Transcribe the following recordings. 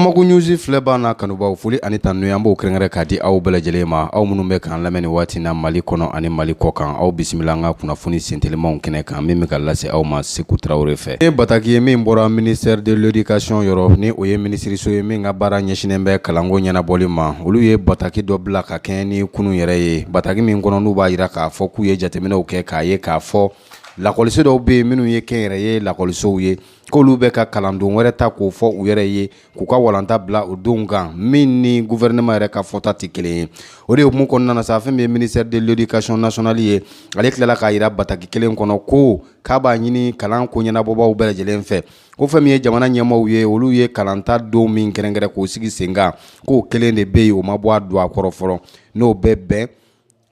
Bamako News filɛba n'a kanubaw foli ani tanu an b'o kɛrɛnkɛrɛn k'a di aw bɛɛ lajɛlen ma aw minnu bɛ k'an lamɛn ni waati na Mali kɔnɔ ani Mali kɔ kan aw bisimila an ka kunnafoni sentelimanw kɛnɛ kan min bɛ ka lase aw ma Seku Tarawele fɛ. Ni bataki ye min bɔra ministère de l'éducation yɔrɔ ni o ye minisiriso ye min ka baara ɲɛsinnen bɛ kalanko ɲɛnabɔli ma olu ye bataki dɔ bila ka kɛɲɛ ni kunun yɛrɛ ye bataki min kɔnɔ n'u b'a jira k'a fɔ k'u ye jateminɛw kɛ k'a ye k'a fɔ lakɔliso dɔw bɛ yen minnu ye kɛnyɛrɛ ye lakɔlisow ye k'olu bɛ ka kalandon wɛrɛ ta k'o fɔ u yɛrɛ ye k'u ka walanta bila o denw kan min ni gouvernement yɛrɛ ka fɔta tɛ kelen ye o de hukumu kɔnɔna na sa fɛn min ye ministère de l'éducation nationale ye ale tilala k'a jira bataki kelen kɔnɔ ko k'a b'a ɲini kalan ko ɲɛnabɔbaw bɛɛ lajɛlen fɛ ko fɛn min ye jamana ɲɛmaaw ye olu ye kalanta don min kɛrɛnkɛrɛn k'o sigi sen kan k'o kelen de bɛ yen o ma bɔ a don a kɔrɔ fɔlɔ n'o bɛ bɛn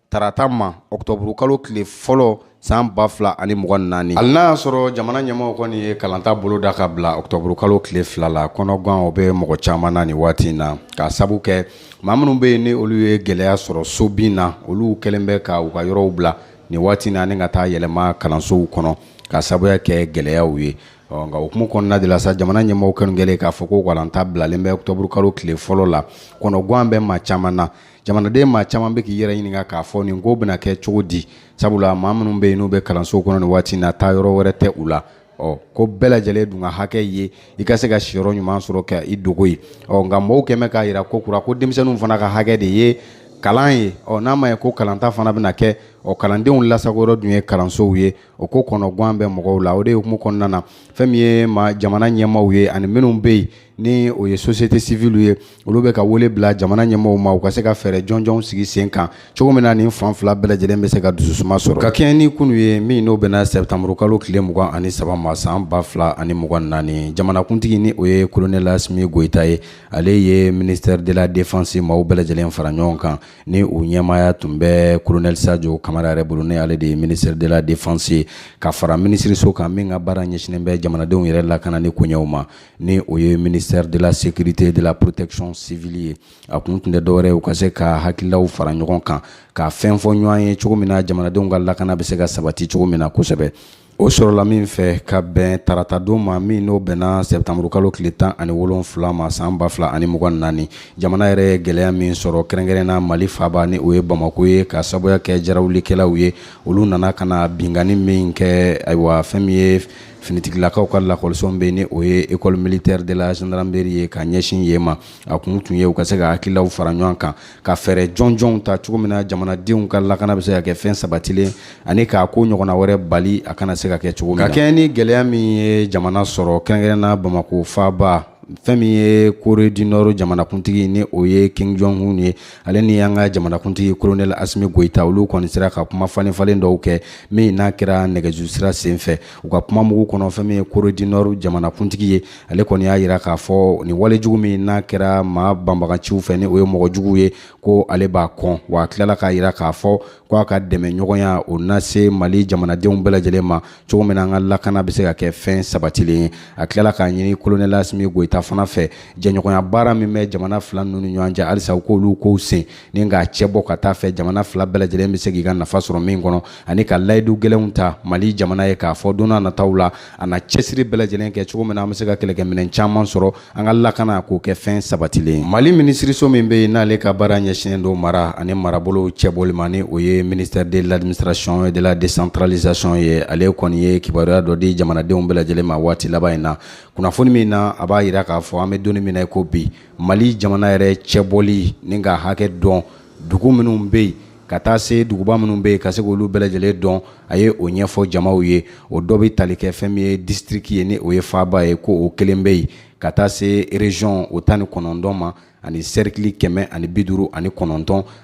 tarata ma octobre kalo tile fɔlɔ san 2024 hali n'a y'a sɔrɔ jamana ɲɛmaaw kɔni ye kalanta bolo da ka bila octobre kalo tile 2 la kɔnɔgan o bɛ mɔgɔ caman na nin waati in na k'a sabu kɛ maa minnu bɛ yen ni olu ye gɛlɛya sɔrɔ so bin na olu kɛlen bɛ ka u ka yɔrɔw bila nin waati in na ni ka taa yɛlɛma kalansow kɔnɔ ka sabuya kɛ gɛlɛyaw ye nka hukumu kɔnɔna de la sa jamana ɲɛmaaw kɛlen kɛlen k'a fɔ ko kalanta bilalen bɛ octobre kalo tile fɔlɔ la kɔnɔgan bɛ maa caman na jamanaden maa caman bɛ k'i yɛrɛ ɲininka k'a fɔ nin ko bɛna kɛ cogo di sabula maa minnu bɛ yen n'u bɛ kalanso kɔnɔ nin waati in na taa yɔrɔ wɛrɛ tɛ u la ko bɛɛ lajɛlen dun ka hakɛ ye i ka se ka siyɔrɔ ɲuman sɔrɔ ka i dogo ye nka mɔgɔw kɛmɛ k'a jira ko kura ko denmisɛnninw fana ka hakɛ de ye kalan ye n'a ma ye ko kalanta fana bɛna kɛ kalandenw lasago yɔrɔ dun ye kalansow ye o ko kɔnɔgan bɛ mɔgɔw la o de hukumu kɔnɔna na fɛn min ye jamana ɲɛmaaw ye ani minnu bɛ yen ni o ye société civile ye olu bɛ ka wele bila jamana ɲɛmaaw ma u ka se ka fɛɛrɛ jɔnjɔnw sigi sen kan cogo min na nin fan fila bɛɛ lajɛlen bɛ se ka dusuma sɔrɔ ka kɛɲɛ ni kunu ye min n'o bɛna septembre kalo tile 23 ma san 2024 jamanakuntigi ni o ye colonel Asimi Goita ye ale ye ministère de la défense maaw bɛɛ lajɛlen fara ɲɔgɔn kan ni o ɲɛmaaya tun bɛ colonel Sadio Kamara yɛrɛ bolo ne ale de ye ministère de la défense ye ka fara minisiriso kan min ka baara ɲɛsinnen bɛ jamanadenw yɛrɛ lakana ni koɲɛw ma ni o ye ministère de la sécurité et de la protection civile ye a kun tun tɛ dɔwɛrɛ ye u ka se ka hakililaw fara ɲɔgɔn kan ka fɛn fɔ ɲɔgɔn ye cogo min na jamanadenw ka lakana bɛ se ka sabati cogo min na kosɛbɛ o sɔrɔla min fɛ ka bɛn tarata don ma min n'o bɛnna septembre kalo tile 17 ma san 2024 jamana yɛrɛ ye gɛlɛya min sɔrɔ kɛrɛnkɛrɛnna Mali faaba ni o ye Bamako ye ka sabuya kɛ jarawulikɛlaw ye olu nana ka na bingani min kɛ ayiwa fɛn min ye finitigilakaw ka lakɔliso bɛ ni o ye école militaire de la gendarmerie ye ka ɲɛsin yen ma a kun tun ye u ka se ka hakililaw fara ɲɔgɔn kan ka fɛɛrɛ jɔnjɔnw ta cogo min na jamanadenw ka lakana bɛ se ka kɛ fɛn sabatilen ani k'a ko ɲɔgɔnna wɛrɛ bali a kana se ka kɛ cogo min na ka kɛɲɛ ni gɛlɛya min ye jamana sɔrɔ kɛrɛnkɛrɛnna Bamako faaba fɛn min ye Corée du Nord jamanakuntigi ni o ye Kim Jong-un ye ale ni an ka jamanakuntigi colonel Asimi Goita olu kɔni sera ka kuma falen dɔw kɛ min n'a kɛra nɛgɛjuru sira senfɛ u ka kuma mugu kɔnɔ fɛn min ye Corée du Nord jamanakuntigi ye ale kɔni y'a jira k'a fɔ nin walejugu min n'a kɛra maa banbaganciw fɛ ni o ye mɔgɔjugu ye ko ale b'a kɔn wa a tilala k'a jira k'a fɔ k'a ka dɛmɛ ɲɔgɔnya o na se Mali jamanadenw bɛɛ lajɛlen ma cogo min na an ka lakana bɛ se ka kɛ fɛn sabatilen ye a tilala k'a ɲini colonel Asimi Goita fana fɛ jɛɲɔgɔnya baara min bɛ jamana fila ninnu ni ɲɔgɔn cɛ halisa u k'olu kow sen ni k'a cɛ bɔ ka taa fɛ jamana fila bɛɛ lajɛlen bɛ se k'i ka nafa sɔrɔ min kɔnɔ ani ka layidu gɛlɛnw ta Mali jamana ye k'a fɔ don n'a nataw la a na cɛsiri bɛɛ lajɛlen kɛ cogo min na an bɛ se ka kɛlɛkɛminɛn caman sɔrɔ an ka lakana k'o kɛ fɛn sabatilen Mali minisiriso min bɛ yen n'ale ka baara ɲɛsinnen don mara ani marabolo cɛbɔli ma ni o ye ministère de l'administration et de la décentralisation ye ale kɔni ye kibaruya dɔ di jamanadenw bɛɛ lajɛlen ma waati laban in na kunnafoni min na a b'a jira k'a fɔ an bɛ donni min na ko bi Mali jamana yɛrɛ cɛbɔli ni ka hakɛ dɔn dugu minnu bɛ yen ka taa se duguba minnu bɛ yen ka se k'olu bɛɛ lajɛlen dɔn a ye o ɲɛfɔ jamaw ye o dɔ bɛ tali kɛ fɛn min ye district ye ni o ye faaba ye ko o kelen bɛ yen ka taa se région o 19 ma ani cercle 159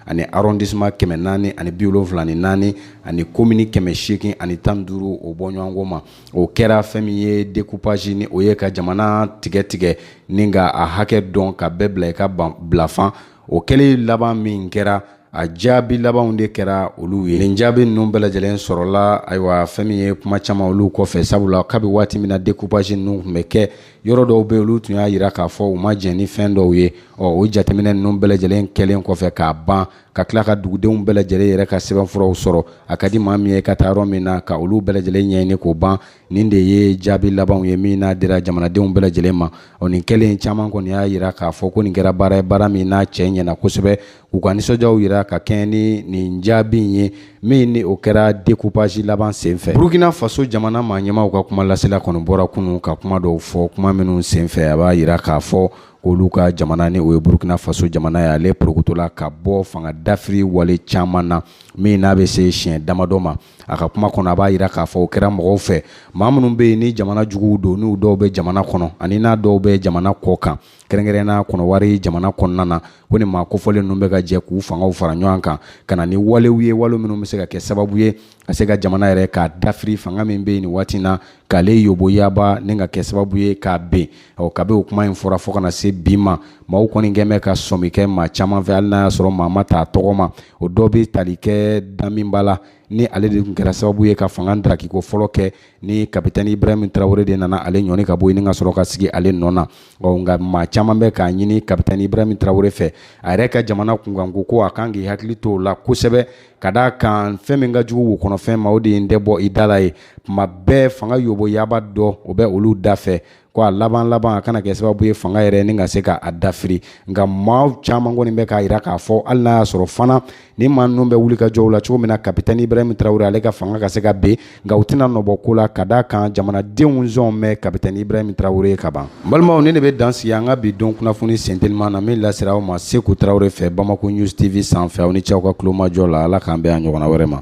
ani arrondissement 474 ani commune 815 ani 15 o bɔ ɲɔgɔnko ma o kɛra fɛn min ye découpage ni o ye ka jamana tigɛ ni ka a hakɛ dɔn ka bɛɛ bila i ka bilafan o kɛlen laban min kɛra a jaabi labanw de kɛra olu ye nin jaabi ninnu bɛɛ lajɛlen sɔrɔla ayiwa fɛn min ye kuma caman olu kɔfɛ sabula kabi waati min na découpage ninnu tun bɛ kɛ yɔrɔ dɔw bɛ olu tun y'a jira k'a fɔ u ma jɛn ni fɛn dɔw ye o jateminɛ ninnu bɛɛ lajɛlen kɛlen kɔfɛ k'a ban ka tila ka dugudenw bɛɛ lajɛlen yɛrɛ ka sɛbɛnfuraw sɔrɔ a ka di maa min ye ka taa yɔrɔ min na ka olu bɛɛ lajɛlen ɲɛɲini k'o ban nin de ye jaabi labanw ye min n'a dira jamanadenw bɛɛ lajɛlen ma nin kɛlen caman kɔni y'a yira k'a fɔ ko nin kɛra baara ye baara min n'a cɛ ɲɛna kosɛbɛ u ka nisɔndiyaw yira ka kɛɲɛ ni nin jaabi ye min ni o kɛra découpage laban senfɛ Burkina Faso jamana maa ɲɛmaw ka kuma lasela kɔni bɔra kunun ka kuma dɔw fɔ kuma minnu senfɛ a b'a yira k'a fɔ olu ka jamana ni o ye Burkina Faso jamana ye ale porokotola ka bɔ fanga dafiri wale caman na min n'a bɛ se siɲɛ damadɔ ma a ka kuma kɔnɔ a b'a yira k'a fɔ o kɛra mɔgɔw fɛ maa minnu bɛ yen ni jamana juguw don n'u dɔw bɛ jamana kɔnɔ ani n'a dɔw bɛ jamana kɔ kan kɛrɛnkɛrɛnnenya kɔnɔwari jamana kɔnɔna na ko ni maa kofɔlen ninnu bɛ ka jɛ k'u fangaw fara ɲɔgɔn kan ka na ni walew ye wale minnu bɛ se ka kɛ sababu ye ka se ka jamana yɛrɛ k'a dafiri fanga min bɛ yen nin waati na k'ale yoboyaba ni ka kɛ sababu ye k'a ben kabi o kuma in fɔra fɔ ka na se bi ma maaw kɔni kɛn bɛ ka sɔmi kɛ maa caman fɛ hali n'a y'a sɔrɔ maa ma t'a tɔgɔ ma o dɔw bɛ tali kɛ daminba la ni ale de tun kɛra sababu ye ka fanga darakiko fɔlɔ kɛ ni kapitɛni Ibrahim Traoré de nana ale ɲɔni ka bɔ yen ni ka sɔrɔ ka sigi ale nɔ na nka maa caman bɛ k'a ɲini kapitɛni Ibrahim Traoré fɛ a yɛrɛ ka jamana kunkanko ko a kan k'i hakili to o la kosɛbɛ ka d'a kan fɛn min ka jugu wo kɔnɔfɛn ma o de ye n tɛ bɔ i da la ye tuma bɛɛ fanga yoboyaba dɔ o bɛ olu da fɛ ko a laban a kana kɛ sababu ye fanga yɛrɛ ni ka se k'a dafiri nka maa caman kɔni bɛ k'a yira k'a fɔ hali n'a y'a sɔrɔ fana ni maa ninnu bɛ wuli ka jɔw la cogo min na kapitɛni Ibrahim Traoré ale ka fanga ka se ka ben nka u tɛna nɔbɔ ko la ka d'a kan jamanadenw zɔn mɛn kapitɛni Ibrahim Traoré ka ban balimaw ne de bɛ dan sigi an ka bi don kunnafoni senteliman na min lasera aw ma Seku Traoré fɛ Bamako News TV sanfɛ aw ni cɛw ka kulomajɔ la ala k'an bɛn a ɲɔgɔnna wɛrɛ ma